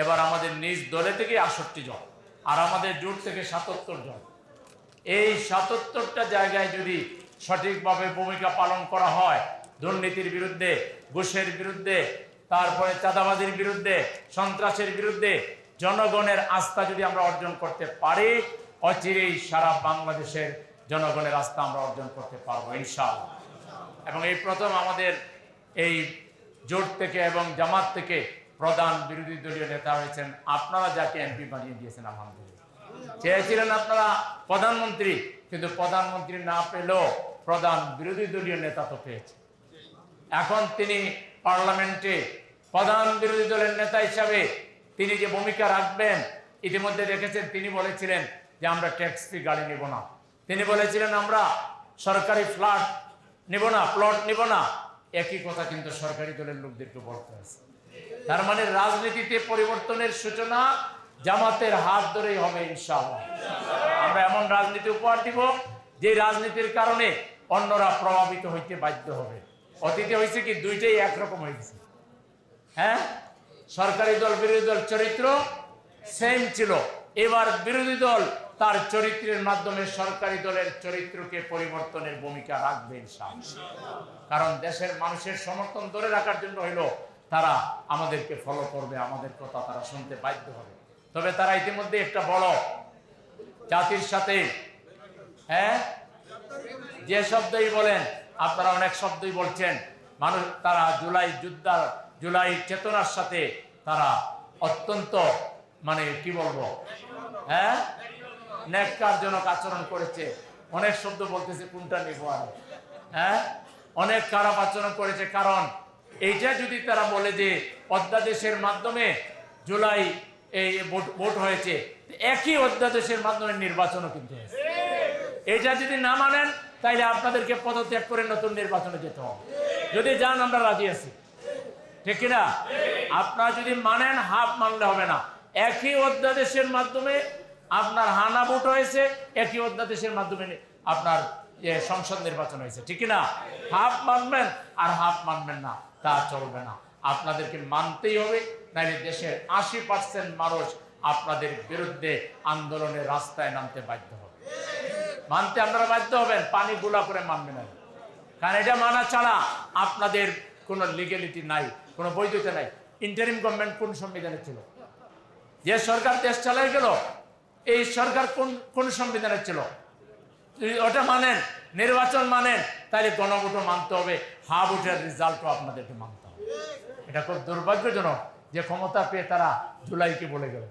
এবার আমাদের নিজ দলে থেকে 68 জন আর আমাদের জোট থেকে 77 জন। এই 77টা জায়গায় যদি সঠিকভাবে ভূমিকা পালন করা হয়, দুর্নীতির বিরুদ্ধে, ঘুষের বিরুদ্ধে, তারপরে চাঁদাবাজির বিরুদ্ধে, সন্ত্রাসের বিরুদ্ধে জনগণের আস্থা যদি আমরা অর্জন করতে পারি, অচিরেই সারা বাংলাদেশের জনগণের আস্থা আমরা অর্জন করতে পারবো ইনশাআল্লাহ। এবং এই প্রথম আমাদের এই জোট থেকে এবং জামাত থেকে প্রধান বিরোধী দলীয় নেতা হয়েছেন আপনারা, যাকে এমপি বানিয়ে দিয়েছেন আলহামদুলিল্লাহ। চেয়েছিলেন আপনারা প্রধানমন্ত্রী, কিন্তু প্রধানমন্ত্রী না পেলেও প্রধান বিরোধী দলীয় নেতা তো পেয়েছে। এখন তিনি পার্লামেন্টে প্রধান বিরোধী দলের নেতা হিসাবে তিনি যে ভূমিকা রাখবেন ইতিমধ্যে দেখেছেন। তিনি বলেছিলেন যে আমরা ট্যাক্স ফ্রি গাড়ি নেব না, তিনি বলেছিলেন আমরা সরকারি ফ্ল্যাট নেব না, প্লট নেব না। একই কথা কিন্তু সরকারি দলের লোকদেরকে বলতে হয়েছে। তার মানে রাজনীতিতে পরিবর্তনের সূচনা জামাতের হাত ধরেই হবে ইনশাআল্লাহ। আমরা এমন রাজনীতি উপহার দিব যে রাজনীতির কারণে অন্যরা প্রভাবিত হইতে বাধ্য হবে। অতীতে হয়েছে কি, দুইটাই একরকম হয়েছে। হ্যাঁ, সরকারি দল বিরোধী দল চরিত্র সেম ছিল। এবার বিরোধী দল তার চরিত্রের মাধ্যমে সরকারি দলের চরিত্রকে পরিবর্তনের ভূমিকা রাখবে ইনশাআল্লাহ। কারণ দেশের মানুষের সমর্থন ধরে রাখার জন্য হইলো তারা আমাদেরকে ফলো করবে, আমাদের কথা তারা শুনতে বাধ্য হবে। তবে তারা ইতিমধ্যে একটা বড় জাতির সাথে, হ্যাঁ, যে শব্দই বলেন, আপনারা অনেক শব্দই বলছেন, মানুষ তারা জুলাই চেতনার সাথে তারা অত্যন্ত মানে কি বলবো, হ্যাঁ, ন্যাক্কারজনক আচরণ করেছে। অনেক শব্দ বলতেছে, কোনটা নিব আর, হ্যাঁ, অনেক খারাপ আচরণ করেছে। কারণ এইটা যদি তারা বলে যে অধ্যাদেশের মাধ্যমে জুলাই এই ভোট হয়েছে, একই অধ্যাদেশের মাধ্যমে নির্বাচনও কিন্তু হয়েছে। এটা যদি না মানেন তাইলে আপনাদেরকে পদত্যাগ করে নতুন নির্বাচনে যেতে হবে। যদি যান আমরা রাজি আছি, ঠিক কিনা? আপনারা যদি মানেন, হাফ মানলে হবে না। একই অধ্যাদেশের মাধ্যমে আপনার হানা ভোট হয়েছে, একই অধ্যাদেশের মাধ্যমে আপনার সংসদ নির্বাচন হয়েছে, ঠিক কিনা? হাফ মানবেন আর হাফ মানবেন না, তা চলবে না। আপনাদেরকে মানতেই হবে, নাইলে দেশের 80% মানুষ আপনাদের বিরুদ্ধে আন্দোলনের রাস্তায় নামতে বাধ্য হবে। মানতে আপনারা বাধ্য হবেন, পানি গুলা করে মানবেন না। কারণ এটা মানা ছাড়া আপনাদের কোনো লিগ্যালিটি নাই, কোনো বৈধতা নাই। ইন্টারিম গভর্নমেন্ট কোন সংবিধানে ছিল? যে সরকার দেশ চালাই গেল, এই সরকার কোন সংবিধানে ছিল? ওটা মানেন, নির্বাচন মানেন, তাইলে গণভোটও মানতে হবে, হা ভোটের রেজাল্টও আপনাদেরকে মানতে হবে। এটা খুব দুর্ভাগ্যজনক যে ক্ষমতা পেয়ে তারা জুলাইকে বলে গেল,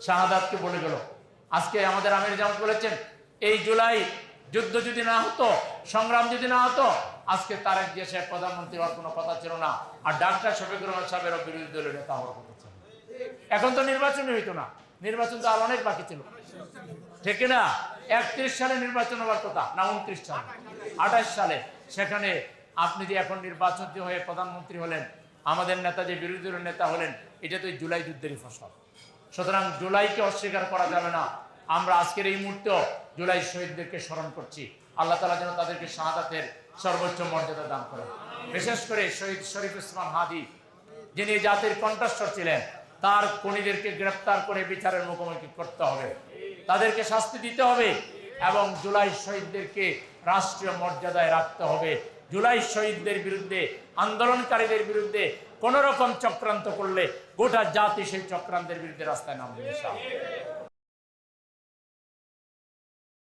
শাহাদাতকে বলে গেল। আজকে আমাদের আমির জামাত বলেছেন, এই জুলাই যুদ্ধ যদি না হতো, সংগ্রাম যদি না হতো, আজকে তারেক জিয়া সাহেব প্রধানমন্ত্রী হওয়ার কোনো কথা ছিল না, আর ডাক্তার শফিকুর রহমান সাহেবেরও বিরোধী দলের নেতা হওয়ার কথা ছিল। এখন তো নির্বাচনই হইতো না, নির্বাচন তো আর অনেক বাকি ছিল, ঠিক না? 31 সালে নির্বাচন হওয়ার কথা, না 29 সালে, 28 সালে। সেখানে আপনি যে এখন নির্বাচন হয়ে প্রধানমন্ত্রী হলেন, আমাদের নেতা যে বিরোধী দলের নেতা হলেন, এটা তো জুলাই যুদ্ধেরই ফসল। সুতরাং জুলাইকে অস্বীকার করা যাবে না। আমরা আজকের এই মুহূর্তে জুলাই শহীদদেরকে স্মরণ করছি। আল্লাহ তাআলা যেন তাদেরকে শাহাদাতের সর্বোচ্চ মর্যাদা দান করেন। বিশেষ করে শহীদ শরীফ ওসমান হাদি, যিনি জাতির কণ্ঠস্বর ছিলেন, তার খুনিদেরকে গ্রেফতার করে বিচারের মুখোমুখি করতে হবে, তাদেরকে শাস্তি দিতে হবে এবং জুলাই শহীদদেরকে রাষ্ট্রীয় মর্যাদায় রাখতে হবে। জুলাই শহীদদের বিরুদ্ধে, আন্দোলনকারীদের বিরুদ্ধে কোন রকম চক্রান্ত করলে গোটা জাতি সেই চক্রান্তের বিরুদ্ধে রাস্তায় নামবে ইনশাআল্লাহ।